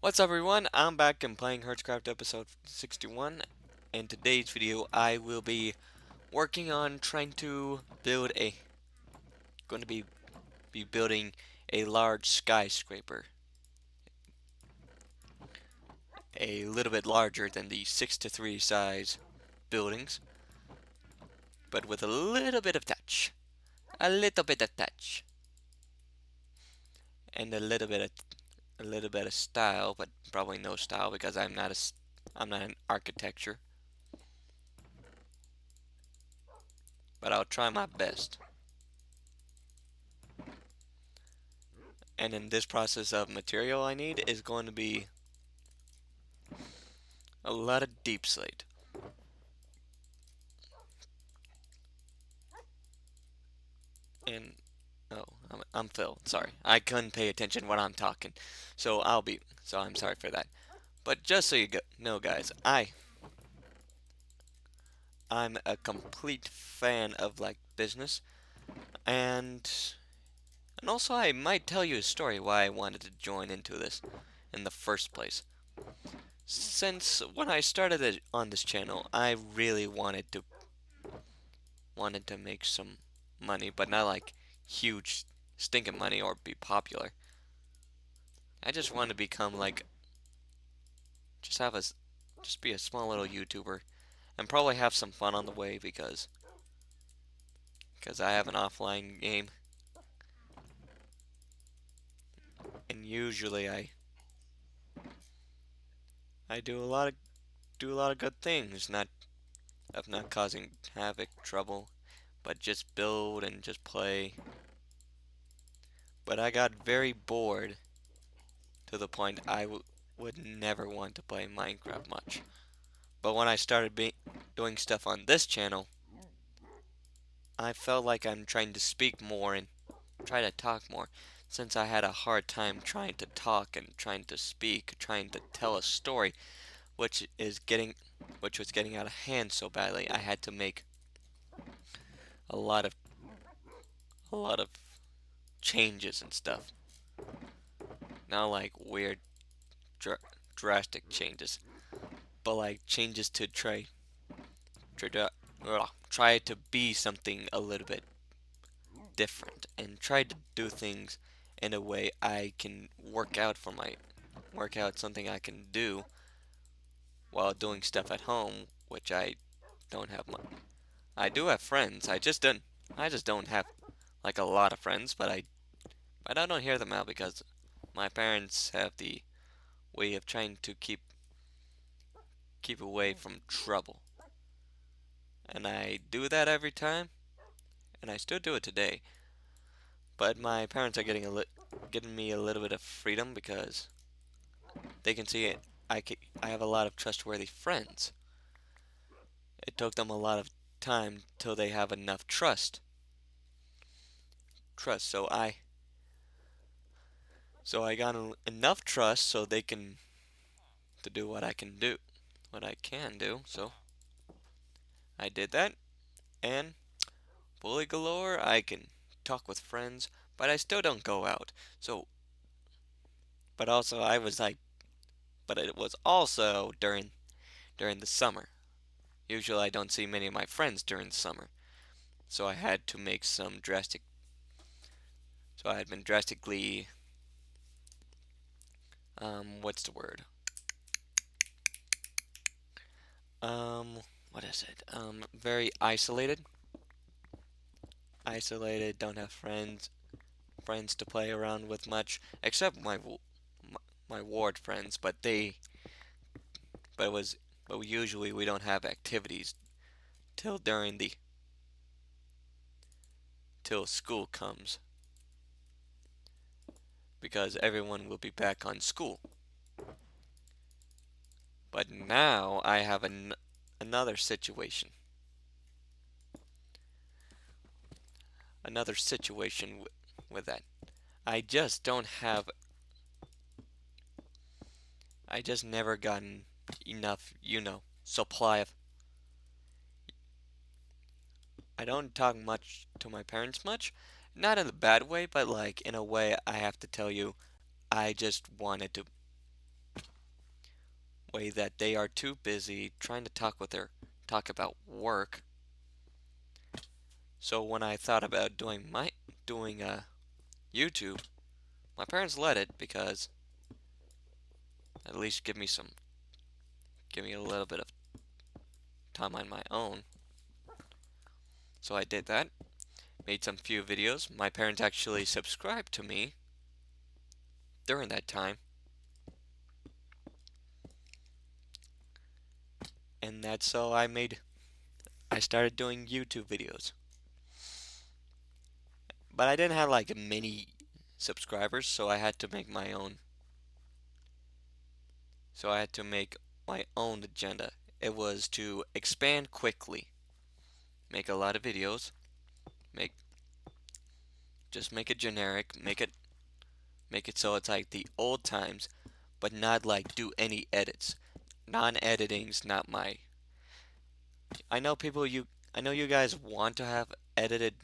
What's up everyone, I'm back and playing Hertz episode 61. In today's video I will be working on trying to build a going to be building a large skyscraper. A little bit larger than the 6 to 3 size buildings, but with a little bit of touch. A little bit of touch. And a little bit of style, but probably no style because I'm not an architecture, but I'll try my best. And in this process of material I need is going to be a lot of deep slate. And oh, I'm Phil. Sorry, I couldn't pay attention when I'm talking, so I'm sorry for that. But just so you know, guys, I'm a complete fan of like business, and also I might tell you a story why I wanted to join into this in the first place. Since when I started on this channel, I really wanted to make some money, but not like huge stinking money or be popular. I just want to become like just have a just be a small little YouTuber and probably have some fun on the way because I have an offline game and usually I do a lot of good things, not causing havoc, trouble, but just build and just play. But I got very bored to the point would never want to play Minecraft much. But when I started doing stuff on this channel, I felt like I'm trying to speak more and try to talk more, since I had a hard time trying to talk and trying to speak, trying to tell a story, which is getting, which was getting out of hand so badly. I had to make a lot of, a lot of changes and stuff. Not like weird, dr drastic changes, but like changes to try to be something a little bit different and try to do things in a way I can work out something I can do while doing stuff at home, which I don't have much. I do have friends. I just don't have like a lot of friends, but I don't hear them out because my parents have the way of trying to keep away from trouble. And I do that every time, and I still do it today. But my parents are getting me a little bit of freedom because they can see it. I have a lot of trustworthy friends. It took them a lot of time till they have enough trust. So I got enough trust so they can to do what I can do. So I did that, and bully galore. I can talk with friends, but I still don't go out. So, but also I was like, but it was also during the summer. Usually I don't see many of my friends during the summer, so I had to make some drastic. So I had been drastically, what's the word? Um, what is it? Very isolated. Isolated. Don't have friends to play around with much, except my ward friends. But it was, but usually we don't have activities till during the till school comes because everyone will be back on school. But now I have another situation. Another situation with that. I just don't have. I just never gotten enough, supply of. I don't talk much to my parents much, not in a bad way, but like in a way I have to tell you, I just wanted to. way that they are too busy trying to talk about work. So when I thought about doing YouTube, my parents let it because at least give me a little bit of time on my own. So I did that, made some few videos. My parents actually subscribed to me during that time, and that's so I started doing YouTube videos. But I didn't have like many subscribers, so I had to make my own. So I had to make my own agenda. It was to expand quickly, make a lot of videos, make make it generic, make it so it's like the old times, but not like do any edits. Non-editing's not my. I know I know you guys want to have edited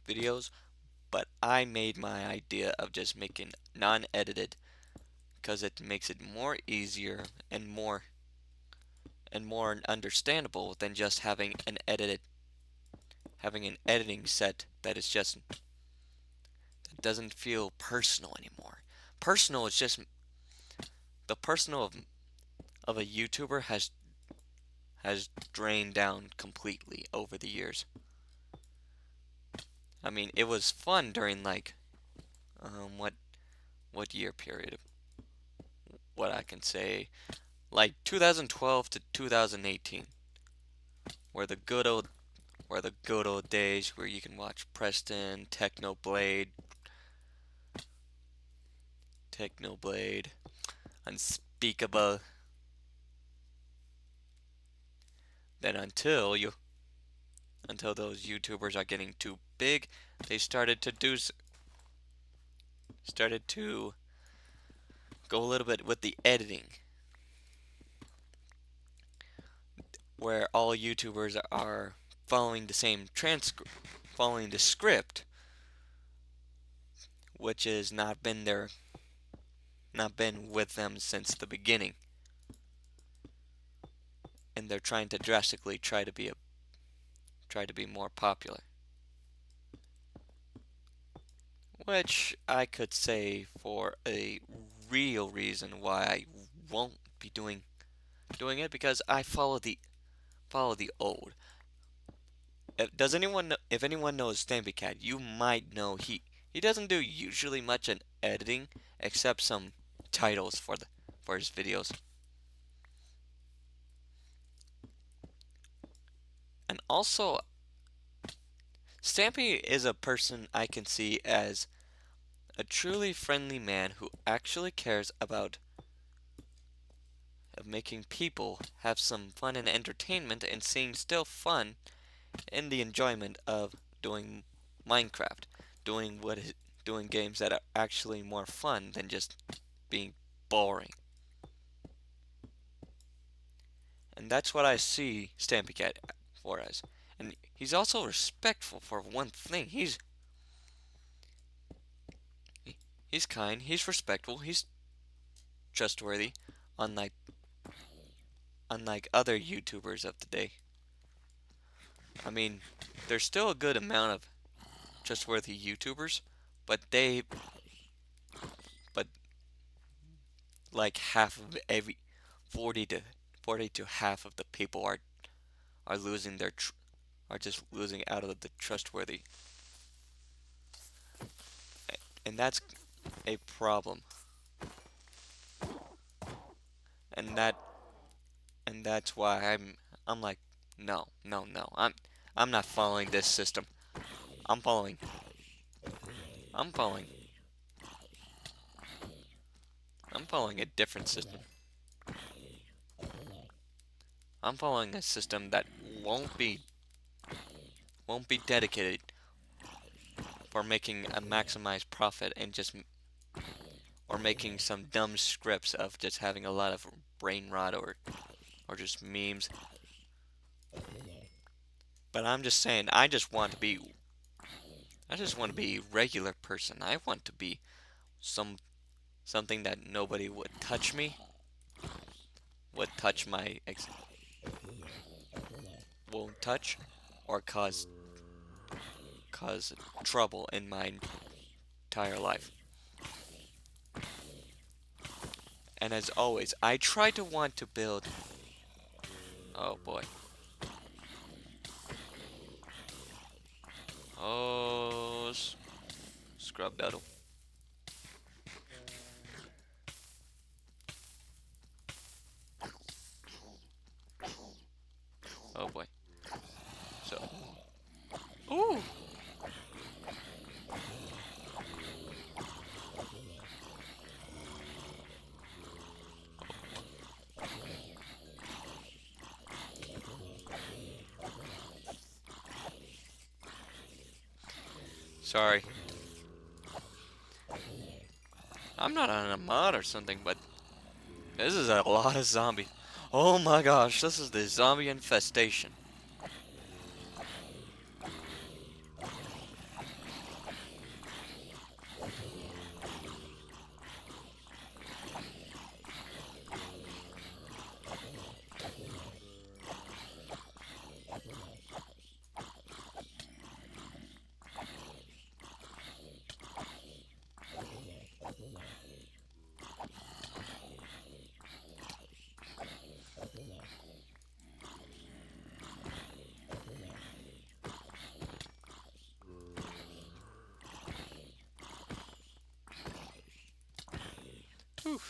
videos, but I made my idea of just making non-edited because it makes it more easier and more understandable than just having an editing set that is just that doesn't feel personal anymore. Personal is just the personal of a YouTuber has drained down completely over the years. I mean, it was fun during like what year period? What I can say, like 2012 to 2018, were the good old were the good old days where you can watch Preston, Technoblade, Unspeakable. Then until those YouTubers are getting too big, they started to go a little bit with the editing, where all YouTubers are following the same transcript, following the script, which has not been with them since the beginning, and they're trying to drastically try to be more popular. Which I could say for a real reason why I won't be doing it because I follow the old. If anyone knows Stampy Cat, you might know he doesn't do usually much in editing except some titles for his videos. And also Stampy is a person I can see as a truly friendly man who actually cares about of making people have some fun and entertainment and seeing still fun in the enjoyment of doing Minecraft, doing doing games that are actually more fun than just being boring. And that's what I see Stampy Cat for as. And he's also respectful for one thing. He's kind, he's respectful, he's trustworthy, unlike other YouTubers of the day. I mean, there's still a good amount of trustworthy YouTubers, but but like half of every 40 to 40 to half of the people are losing are just losing out of the trustworthy, and that's a problem. And that's why I'm like, no, no, no. I'm not following this system. I'm following I'm following I'm following a different system. I'm following a system that won't be dedicated for making a maximized profit and just or making some dumb scripts of just having a lot of brain rot or just memes. But I'm just saying, I just want to be a regular person. I want to be something that nobody would touch me. would touch my ex won't touch or cause trouble in my entire life. And as always, I try to want to build. Oh boy. Oh, scrub battle. Oh boy. So, ooh. Sorry, I'm not on a mod or something, but this is a lot of zombie. Oh my gosh, this is the zombie infestation. Whew.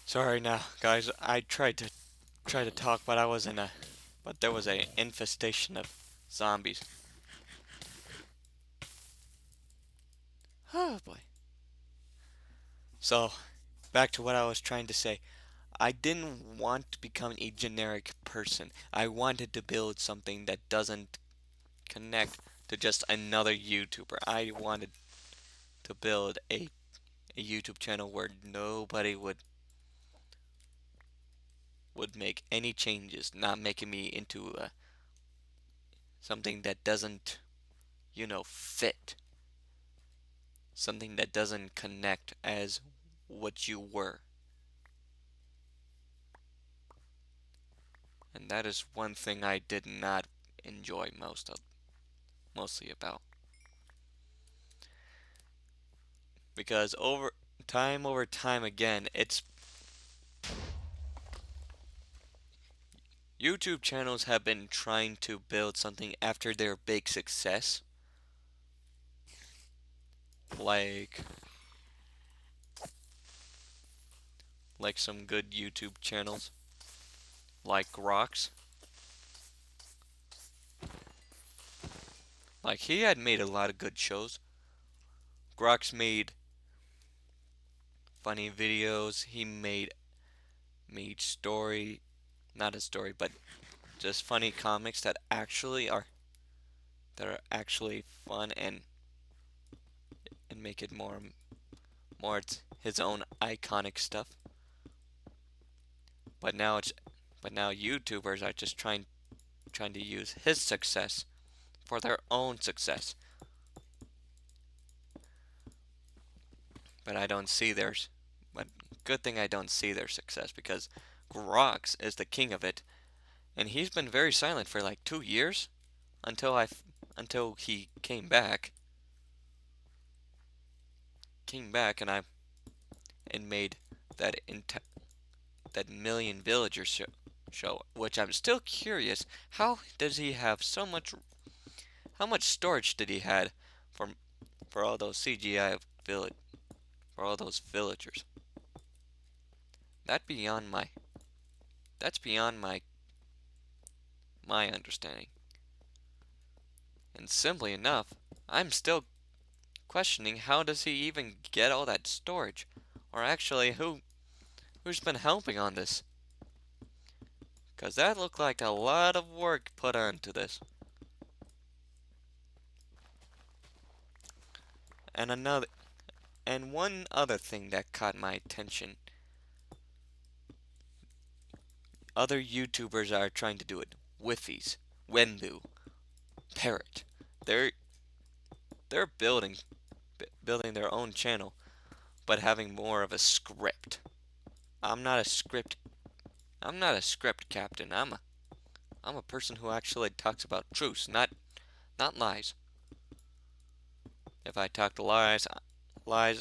Sorry now, guys. I tried to talk, but I was in a but there was a infestation of zombies. Oh boy. So, back to what I was trying to say. I didn't want to become a generic person. I wanted to build something that doesn't connect to just another YouTuber. I wanted to build a YouTube channel where nobody would make any changes, not making me into something that doesn't, fit. Something that doesn't connect as what you were. And that is one thing I did not enjoy mostly about. Because over time again, it's YouTube channels have been trying to build something after their big success, like some good YouTube channels, like Rocks. Like he had made a lot of good shows. Grox made funny videos. He made story, not a story, but just funny comics that are actually fun and make it more his own iconic stuff. But now it's but now YouTubers are just trying to use his success for their own success. But I don't see theirs. But good thing I don't see their success because Grox is the king of it, and he's been very silent for like 2 years until until he came back, and I and made that that million villagers show, which I'm still curious. How does he have so much? How much storage did he had for for all those CGI village for all those villagers? That beyond my that's beyond my understanding. And simply enough, I'm still questioning how does he even get all that storage? Or actually, who's been helping on this? Cause that looked like a lot of work put onto this. And one other thing that caught my attention, other YouTubers are trying to do it. Wiffies, Wendu, Parrot. They're they're building their own channel, but having more of a script. I'm not a script I'm not a script captain. I'm a person who actually talks about truths, not lies. If I talk to lies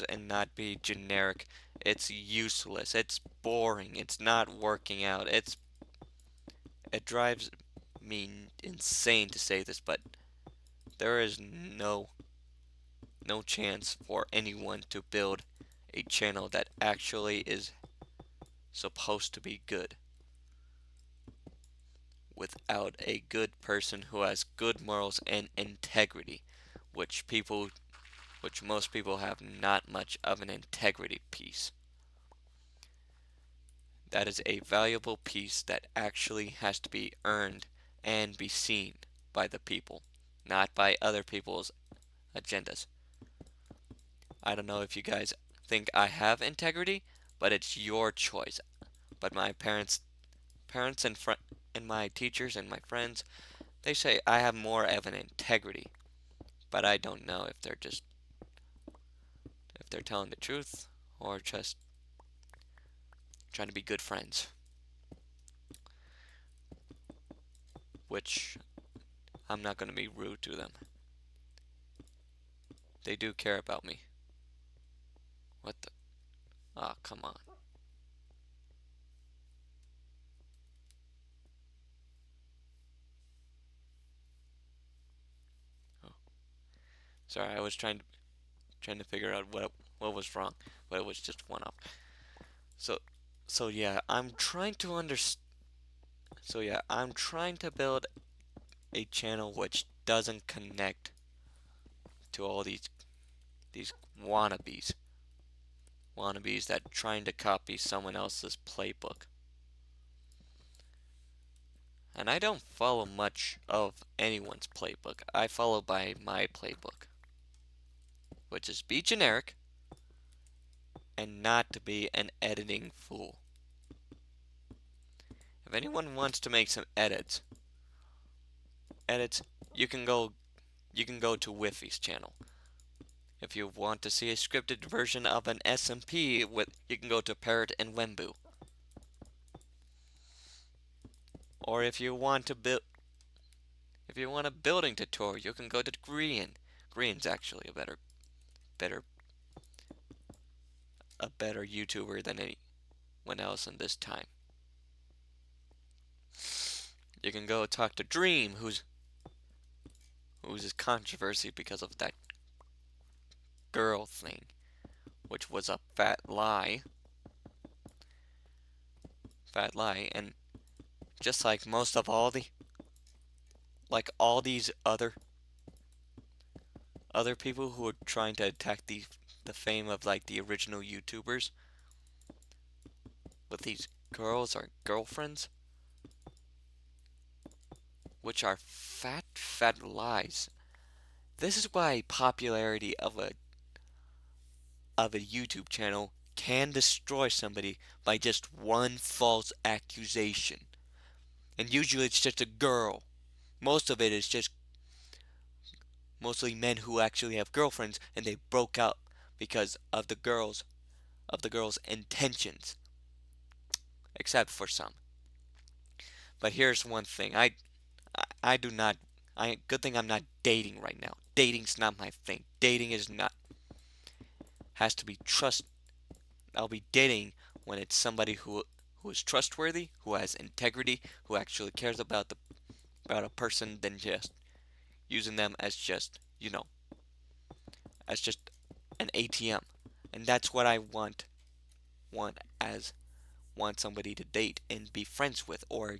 and not be generic, it's useless. It's boring. It's not working out. It drives me insane to say this, but there is no chance for anyone to build a channel that actually is supposed to be good without a good person who has good morals and integrity, which people which most people have not much of an integrity piece. That is a valuable piece that actually has to be earned and be seen by the people, not by other people's agendas. I don't know if you guys think I have integrity, but it's your choice. But my parents and my teachers and my friends, they say I have more of an integrity, but I don't know if they're telling the truth or just trying to be good friends, which I'm not going to be rude to them. They do care about me. What the? Ah, oh, come on. Oh, sorry, I was trying to figure out what was wrong, but it was just one up. So so yeah, I'm trying to build a channel which doesn't connect to all these wannabes that trying to copy someone else's playbook. And I don't follow much of anyone's playbook. I follow by my playbook, which is be generic and not to be an editing fool. If anyone wants to make some edits, you can go to Wiffy's channel. If you want to see a scripted version of an SMP, you can go to Parrot and Wembu. Or if you want a building tutorial, you can go to Green. Green's actually better a better YouTuber than anyone else in this time. You can go talk to Dream, who's a controversy because of that girl thing, which was a fat lie, and just like most of all these other people who are trying to attack the fame of like the original YouTubers with these girls or girlfriends, which are fat lies. This is why popularity of a YouTube channel can destroy somebody by just one false accusation. And usually it's just a girl. Most of it is just mostly men who actually have girlfriends and they broke up because of the girl's intentions, except for some. But here's one thing. I do not good thing I'm not dating right now. Dating's not my thing. Dating is not has to be trust. I'll be dating when it's somebody who is trustworthy, who has integrity, who actually cares about a person than just using them as as just an ATM. And that's what I want as want somebody to date and be friends with or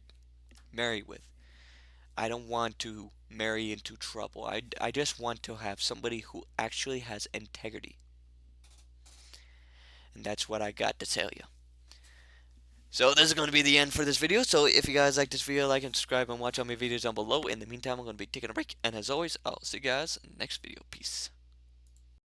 marry with. I don't want to marry into trouble. I just want to have somebody who actually has integrity. And that's what I got to tell you. So this is going to be the end for this video. So if you guys like this video, like and subscribe and watch all my videos down below. In the meantime, I'm going to be taking a break. And as always, I'll see you guys in the next video. Peace.